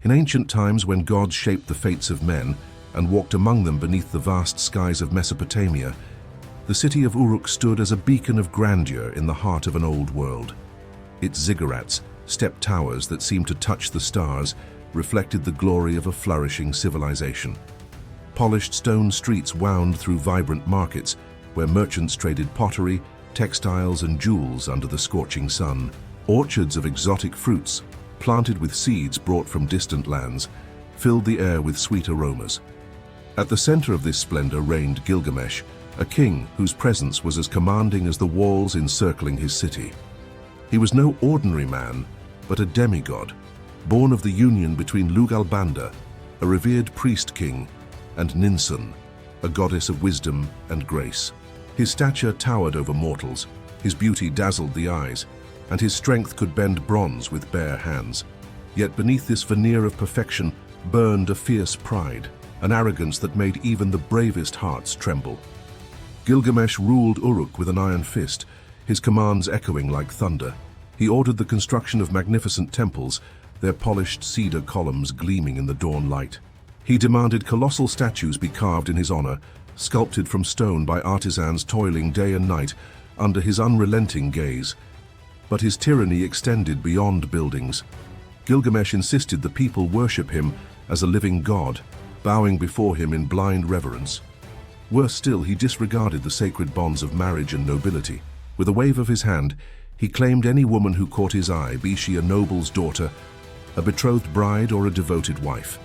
In ancient times, when gods shaped the fates of men and walked among them beneath the vast skies of Mesopotamia, the city of Uruk stood as a beacon of grandeur in the heart of an old world. Its ziggurats, step towers that seemed to touch the stars, reflected the glory of a flourishing civilization. Polished stone streets wound through vibrant markets where merchants traded pottery, textiles, and jewels under the scorching sun. Orchards of exotic fruits, planted with seeds brought from distant lands, filled the air with sweet aromas. At the center of this splendor reigned Gilgamesh, a king whose presence was as commanding as the walls encircling his city. He was no ordinary man, but a demigod, born of the union between Lugalbanda, a revered priest king, and Ninsun, a goddess of wisdom and grace. His stature towered over mortals, his beauty dazzled the eyes, and his strength could bend bronze with bare hands. Yet beneath this veneer of perfection burned a fierce pride, an arrogance that made even the bravest hearts tremble. Gilgamesh ruled Uruk with an iron fist, his commands echoing like thunder. He ordered the construction of magnificent temples, their polished cedar columns gleaming in the dawn light. He demanded colossal statues be carved in his honor, sculpted from stone by artisans toiling day and night under his unrelenting gaze. But his tyranny extended beyond buildings. Gilgamesh insisted the people worship him as a living god, bowing before him in blind reverence. Worse still, he disregarded the sacred bonds of marriage and nobility. With a wave of his hand, he claimed any woman who caught his eye, be she a noble's daughter, a betrothed bride, or a devoted wife.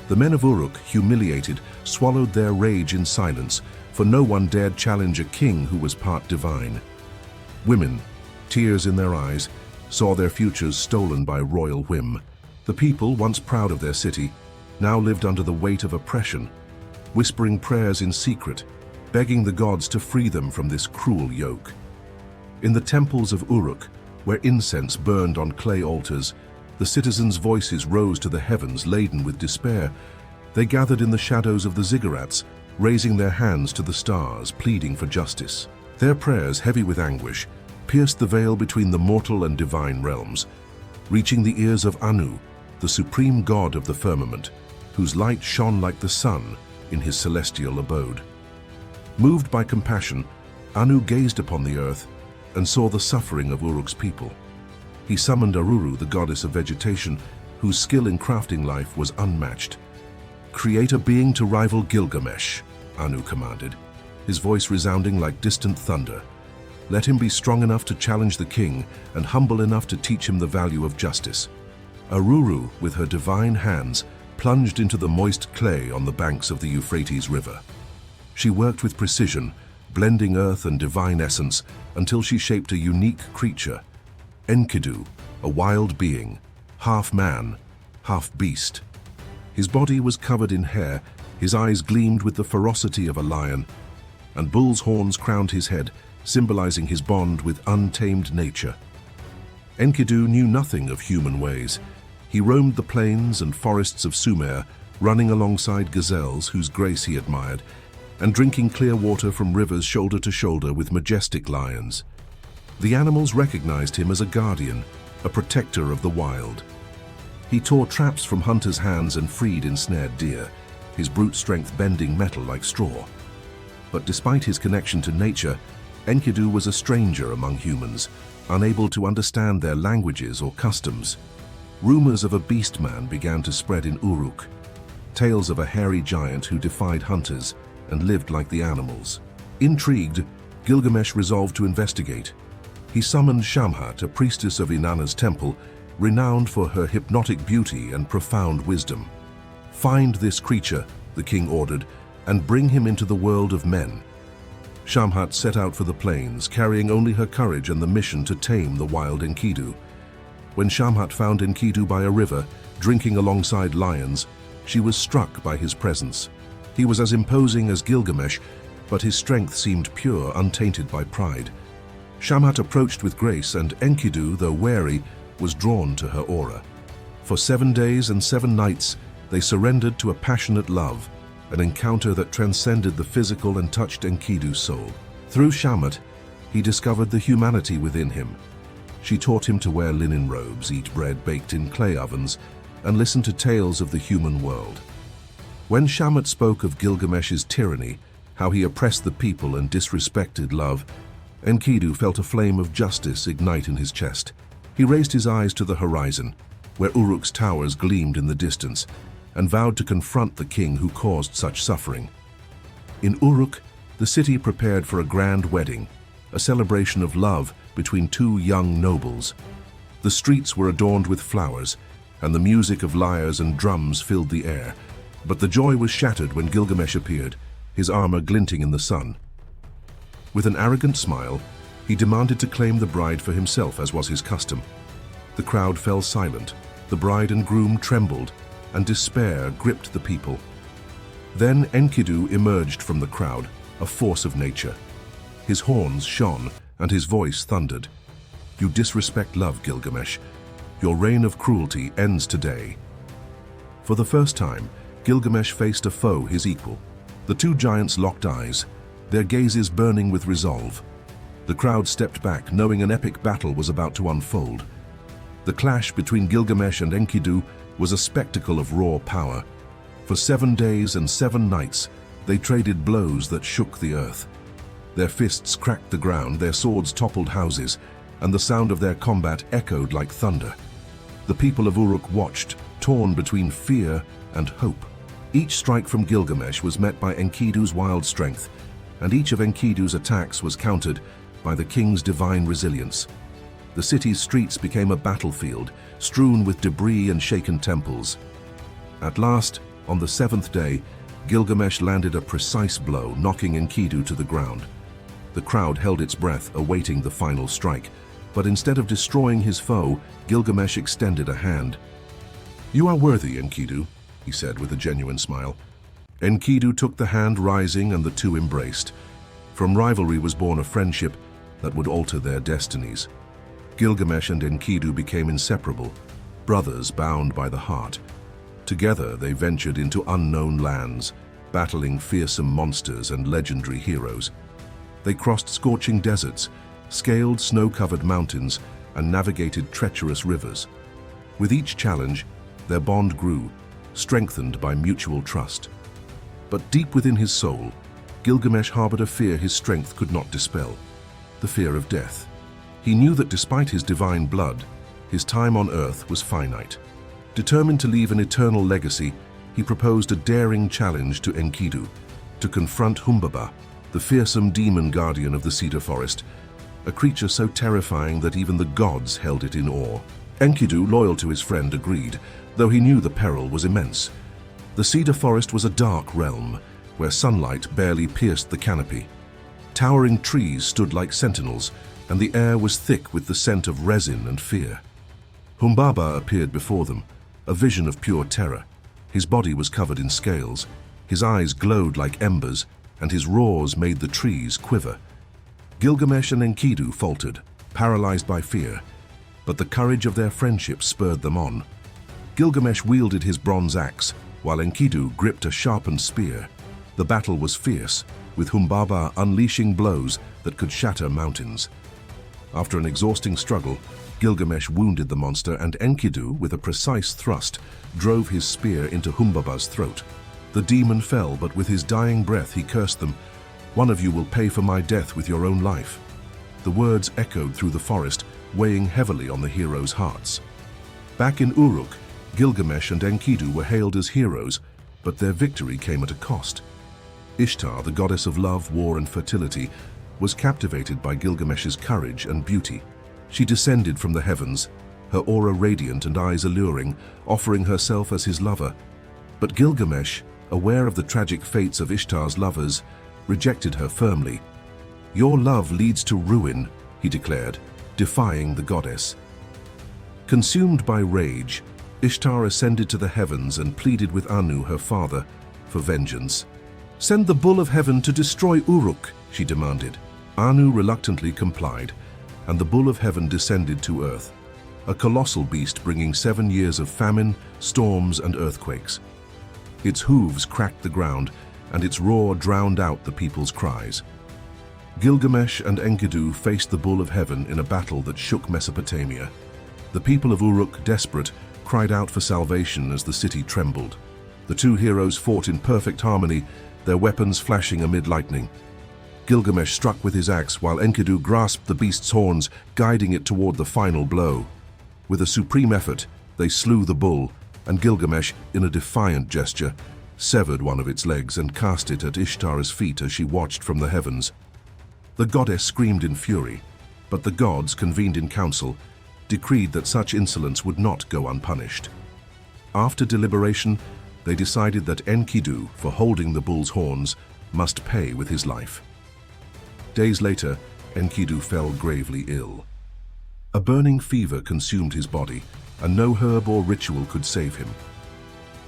The men of Uruk, humiliated, swallowed their rage in silence, for no one dared challenge a king who was part divine. Women, tears in their eyes, saw their futures stolen by royal whim. The people, once proud of their city, now lived under the weight of oppression, whispering prayers in secret, begging the gods to free them from this cruel yoke. In the temples of Uruk, where incense burned on clay altars, the citizens' voices rose to the heavens laden with despair. They gathered in the shadows of the ziggurats, raising their hands to the stars, pleading for justice. Their prayers, heavy with anguish, pierced the veil between the mortal and divine realms, reaching the ears of Anu, the supreme god of the firmament, whose light shone like the sun in his celestial abode. Moved by compassion, Anu gazed upon the earth and saw the suffering of Uruk's people. He summoned Aruru, the goddess of vegetation, whose skill in crafting life was unmatched. "Create a being to rival Gilgamesh," Anu commanded, his voice resounding like distant thunder. "Let him be strong enough to challenge the king and humble enough to teach him the value of justice." Aruru, with her divine hands, plunged into the moist clay on the banks of the Euphrates River. She worked with precision, blending earth and divine essence until she shaped a unique creature, Enkidu, a wild being, half man, half beast. His body was covered in hair, his eyes gleamed with the ferocity of a lion, and bull's horns crowned his head, symbolizing his bond with untamed nature. Enkidu knew nothing of human ways. He roamed the plains and forests of Sumer, running alongside gazelles whose grace he admired, and drinking clear water from rivers shoulder to shoulder with majestic lions. The animals recognized him as a guardian, a protector of the wild. He tore traps from hunters' hands and freed ensnared deer, his brute strength bending metal like straw. But despite his connection to nature, Enkidu was a stranger among humans, unable to understand their languages or customs. Rumors of a beast man began to spread in Uruk, tales of a hairy giant who defied hunters and lived like the animals. Intrigued, Gilgamesh resolved to investigate. He summoned Shamhat, a priestess of Inanna's temple, renowned for her hypnotic beauty and profound wisdom. "Find this creature," the king ordered, "and bring him into the world of men." Shamhat set out for the plains, carrying only her courage and the mission to tame the wild Enkidu. When Shamhat found Enkidu by a river, drinking alongside lions, she was struck by his presence. He was as imposing as Gilgamesh, but his strength seemed pure, untainted by pride. Shamhat approached with grace, and Enkidu, though wary, was drawn to her aura. For 7 days and 7 nights, they surrendered to a passionate love, an encounter that transcended the physical and touched Enkidu's soul. Through Shamhat, he discovered the humanity within him. She taught him to wear linen robes, eat bread baked in clay ovens, and listen to tales of the human world. When Shamat spoke of Gilgamesh's tyranny, how he oppressed the people and disrespected love, Enkidu felt a flame of justice ignite in his chest. He raised his eyes to the horizon, where Uruk's towers gleamed in the distance, and vowed to confront the king who caused such suffering. In Uruk, the city prepared for a grand wedding, a celebration of love between two young nobles. The streets were adorned with flowers, and the music of lyres and drums filled the air. But the joy was shattered when Gilgamesh appeared, his armor glinting in the sun. With an arrogant smile, he demanded to claim the bride for himself, as was his custom. The crowd fell silent, the bride and groom trembled, and despair gripped the people. Then Enkidu emerged from the crowd, a force of nature. His horns shone, and his voice thundered. "You disrespect love, Gilgamesh. Your reign of cruelty ends today." For the first time, Gilgamesh faced a foe his equal. The two giants locked eyes, their gazes burning with resolve. The crowd stepped back, knowing an epic battle was about to unfold. The clash between Gilgamesh and Enkidu was a spectacle of raw power. For 7 days and 7 nights, they traded blows that shook the earth. Their fists cracked the ground, their swords toppled houses, and the sound of their combat echoed like thunder. The people of Uruk watched, torn between fear and hope. Each strike from Gilgamesh was met by Enkidu's wild strength, and each of Enkidu's attacks was countered by the king's divine resilience. The city's streets became a battlefield, strewn with debris and shaken temples. At last, on the 7th day, Gilgamesh landed a precise blow, knocking Enkidu to the ground. The crowd held its breath, awaiting the final strike, but instead of destroying his foe, Gilgamesh extended a hand. "You are worthy, Enkidu," he said with a genuine smile. Enkidu took the hand, rising, and the two embraced. From rivalry was born a friendship that would alter their destinies. Gilgamesh and Enkidu became inseparable, brothers bound by the heart. Together they ventured into unknown lands, battling fearsome monsters and legendary heroes. They crossed scorching deserts, scaled snow-covered mountains, and navigated treacherous rivers. With each challenge, their bond grew, strengthened by mutual trust. But deep within his soul, Gilgamesh harbored a fear his strength could not dispel, the fear of death. He knew that despite his divine blood, his time on earth was finite. Determined to leave an eternal legacy, he proposed a daring challenge to Enkidu, to confront Humbaba, the fearsome demon guardian of the cedar forest, a creature so terrifying that even the gods held it in awe. Enkidu, loyal to his friend, agreed, though he knew the peril was immense. The cedar forest was a dark realm, where sunlight barely pierced the canopy. Towering trees stood like sentinels, and the air was thick with the scent of resin and fear. Humbaba appeared before them, a vision of pure terror. His body was covered in scales, his eyes glowed like embers, and his roars made the trees quiver. Gilgamesh and Enkidu faltered, paralyzed by fear, but the courage of their friendship spurred them on. Gilgamesh wielded his bronze axe, while Enkidu gripped a sharpened spear. The battle was fierce, with Humbaba unleashing blows that could shatter mountains. After an exhausting struggle, Gilgamesh wounded the monster, and Enkidu, with a precise thrust, drove his spear into Humbaba's throat. The demon fell, but with his dying breath he cursed them. "One of you will pay for my death with your own life." The words echoed through the forest, weighing heavily on the heroes' hearts. Back in Uruk, Gilgamesh and Enkidu were hailed as heroes, but their victory came at a cost. Ishtar, the goddess of love, war, and fertility, was captivated by Gilgamesh's courage and beauty. She descended from the heavens, her aura radiant and eyes alluring, offering herself as his lover. But Gilgamesh, aware of the tragic fates of Ishtar's lovers, rejected her firmly. "Your love leads to ruin," he declared, defying the goddess. Consumed by rage, Ishtar ascended to the heavens and pleaded with Anu, her father, for vengeance. "Send the bull of heaven to destroy Uruk," she demanded. Anu reluctantly complied, and the bull of heaven descended to earth, a colossal beast bringing 7 years of famine, storms, and earthquakes. Its hooves cracked the ground, and its roar drowned out the people's cries. Gilgamesh and Enkidu faced the bull of heaven in a battle that shook Mesopotamia. The people of Uruk, desperate, cried out for salvation as the city trembled. The two heroes fought in perfect harmony, their weapons flashing amid lightning. Gilgamesh struck with his axe while Enkidu grasped the beast's horns, guiding it toward the final blow. With a supreme effort, they slew the bull, and Gilgamesh, in a defiant gesture, severed one of its legs and cast it at Ishtar's feet as she watched from the heavens. The goddess screamed in fury, but the gods, convened in council, decreed that such insolence would not go unpunished. After deliberation, they decided that Enkidu, for holding the bull's horns, must pay with his life. Days later, Enkidu fell gravely ill. A burning fever consumed his body, and no herb or ritual could save him.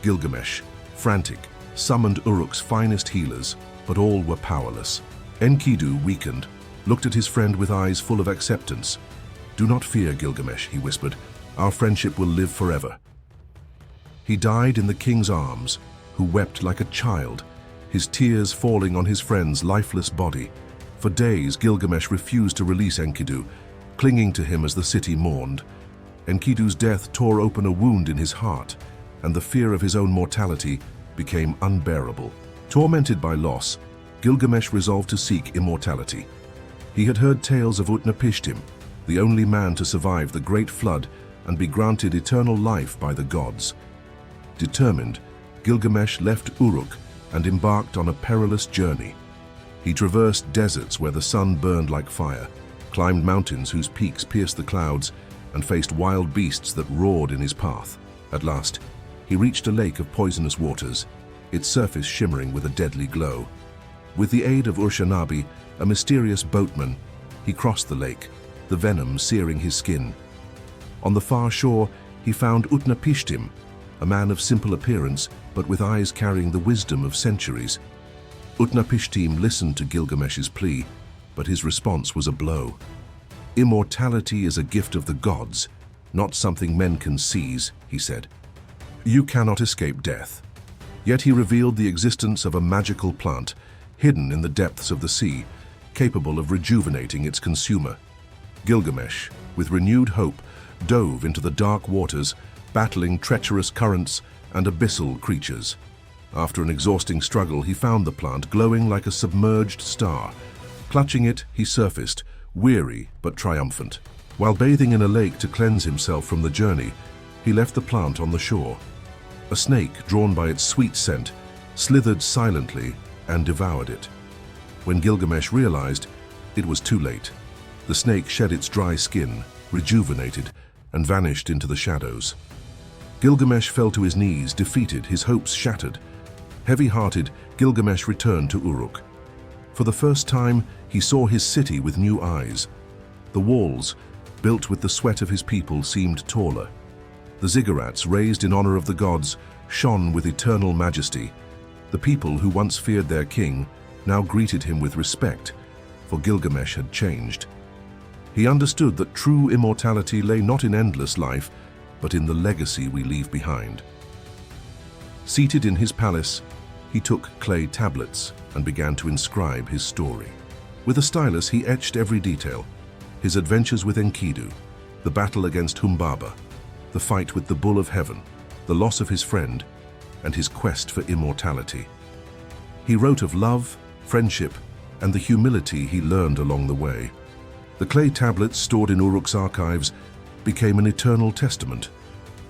Gilgamesh, frantic, summoned Uruk's finest healers, but all were powerless. Enkidu, weakened, looked at his friend with eyes full of acceptance. "Do not fear, Gilgamesh," he whispered. "Our friendship will live forever." He died in the king's arms, who wept like a child, his tears falling on his friend's lifeless body. For days, Gilgamesh refused to release Enkidu, clinging to him as the city mourned. Enkidu's death tore open a wound in his heart, and the fear of his own mortality became unbearable. Tormented by loss, Gilgamesh resolved to seek immortality. He had heard tales of Utnapishtim, the only man to survive the great flood and be granted eternal life by the gods. Determined, Gilgamesh left Uruk and embarked on a perilous journey. He traversed deserts where the sun burned like fire, climbed mountains whose peaks pierced the clouds, and faced wild beasts that roared in his path. At last, he reached a lake of poisonous waters, its surface shimmering with a deadly glow. With the aid of Urshanabi, a mysterious boatman, he crossed the lake, the venom searing his skin. On the far shore, he found Utnapishtim, a man of simple appearance, but with eyes carrying the wisdom of centuries. Utnapishtim listened to Gilgamesh's plea, but his response was a blow. "Immortality is a gift of the gods, not something men can seize," he said. "You cannot escape death." Yet he revealed the existence of a magical plant, hidden in the depths of the sea, capable of rejuvenating its consumer. Gilgamesh, with renewed hope, dove into the dark waters, battling treacherous currents and abyssal creatures. After an exhausting struggle, he found the plant glowing like a submerged star. Clutching it, he surfaced, weary but triumphant. While bathing in a lake to cleanse himself from the journey, he left the plant on the shore. A snake, drawn by its sweet scent, slithered silently and devoured it. When Gilgamesh realized, it was too late. The snake shed its dry skin, rejuvenated, and vanished into the shadows. Gilgamesh fell to his knees, defeated, his hopes shattered. Heavy-hearted, Gilgamesh returned to Uruk. For the first time, he saw his city with new eyes. The walls, built with the sweat of his people, seemed taller. The ziggurats, raised in honor of the gods, shone with eternal majesty. The people who once feared their king now greeted him with respect, for Gilgamesh had changed. He understood that true immortality lay not in endless life, but in the legacy we leave behind. Seated in his palace, he took clay tablets and began to inscribe his story. With a stylus, he etched every detail: his adventures with Enkidu, the battle against Humbaba, the fight with the Bull of Heaven, the loss of his friend, and his quest for immortality. He wrote of love, friendship, and the humility he learned along the way. The clay tablets stored in Uruk's archives became an eternal testament.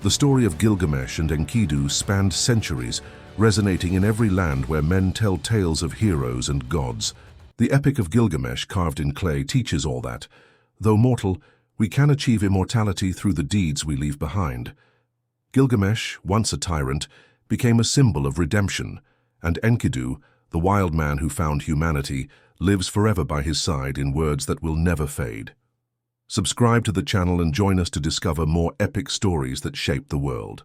The story of Gilgamesh and Enkidu spanned centuries, resonating in every land where men tell tales of heroes and gods. The Epic of Gilgamesh, carved in clay, teaches all that. Though mortal, we can achieve immortality through the deeds we leave behind. Gilgamesh, once a tyrant, became a symbol of redemption, and Enkidu, the wild man who found humanity, lives forever by his side in words that will never fade. Subscribe to the channel and join us to discover more epic stories that shape the world.